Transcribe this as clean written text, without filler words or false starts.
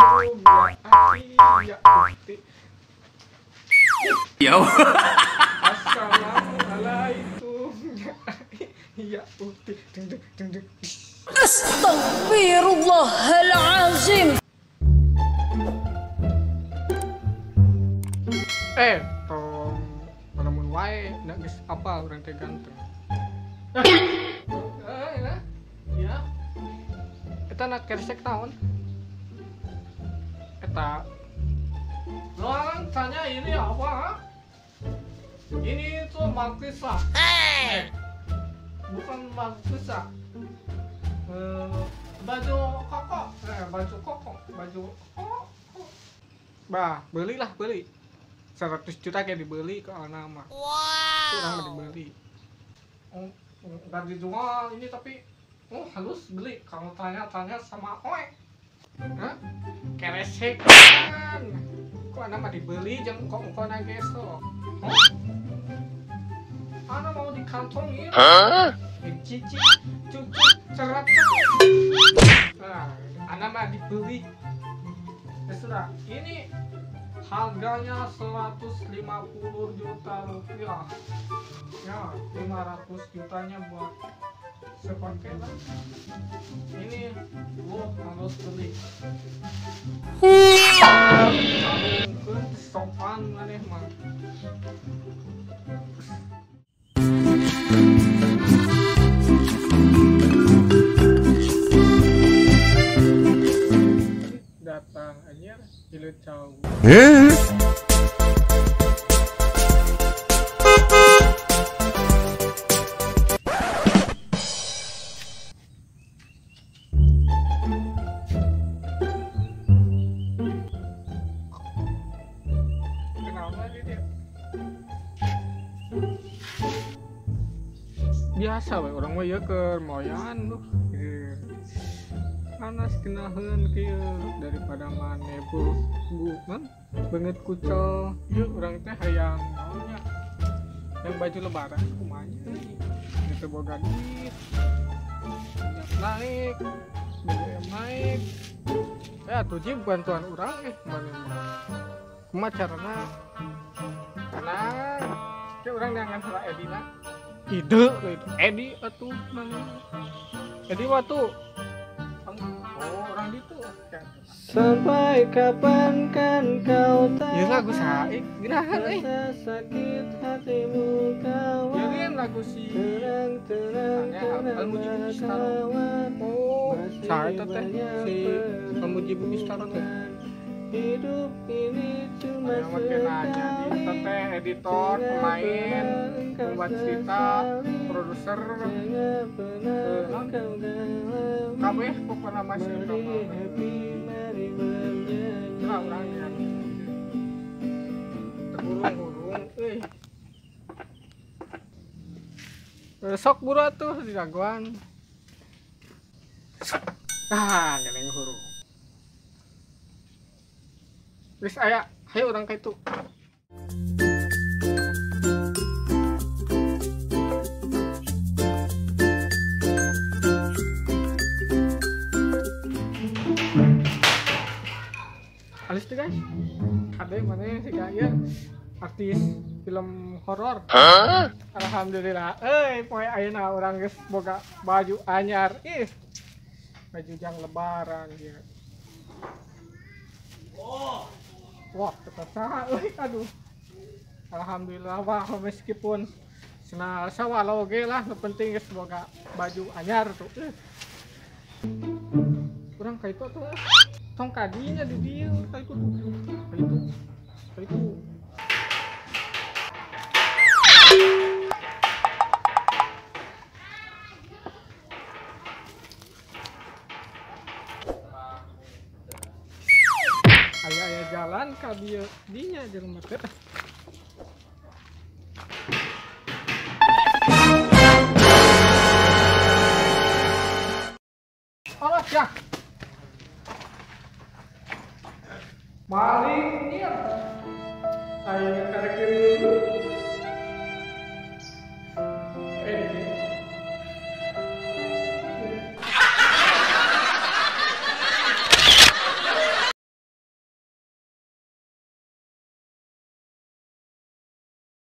ya Ukti. Ya. Assalamualaikum ya Ukti. Astaghfirullahalazim. Tong panamun wae nak geus apa urang teh ganteng. Ya. Eta nak kersek naon? Eta Luang tanya ini apa? Ha? Ini tuh markisa. Bukan markisa. Baju koko. Baju koko. Baju koko. Bah, belilah beli. 100 juta kayak dibeli ke nama. Wow. Itu orang dibeli. Nggak dijual ini tapi halus beli. Kalau tanya-tanya sama Oe. Hah? Keresek kan. Kok nama dibeli jeng kok geso. Ana mau dikantongin. Cici, cucu, cerat. Nah, ana mah dibeli. Ya sudah, ini harganya 150 juta rupiah. Ya, 500 jutanya buat sepaket lah. Ini lo harus beli. Mungkin sopan maneh mah. Datang aja dilecau. Kenapa dia? Biasa we orang mah ya ke moyan tuh. Panas kenahan kieu daripada maneh bukan banget kucel. Yuk orang teh hayang naonnya. Yang baju lebaran kumanya gitu boga duit. Naik, BBM naik. Tujuh bantuan orang maneh mah. Kumaha carana? Tenang. Kayak orang jangan salah Edina. Ide gitu. Edi atuh maneh. Edi waktu orang itu sampai kapan kan kau tak ya lagu saik ginahan sakit hatimu kawan ya kan lagu si Al-Mujib Istaro saik teh si Al-Mujib Istaro teh hidup ini cuma nanya di teh editor pemain pembuat cerita produser kabeh pokoknya masih nah orangnya terburung-burung sok buru tuh di jagoan ganeng hurung wis aya hayu urang ka itu alis tuh guys ada mana sih gaya artis film horor. Alhamdulillah poe ayeuna urang geus boga baju anyar baju jang lebaran dia. Wah tetap saha aduh alhamdulillah wah meskipun senal sawalau oge lah nu penting geus boga baju anyar tuh urang ka itu tuh tong kadinya di dia kayak itu ayah jalan ka dia dinya di rumah teh awas ya maling dia ayo karek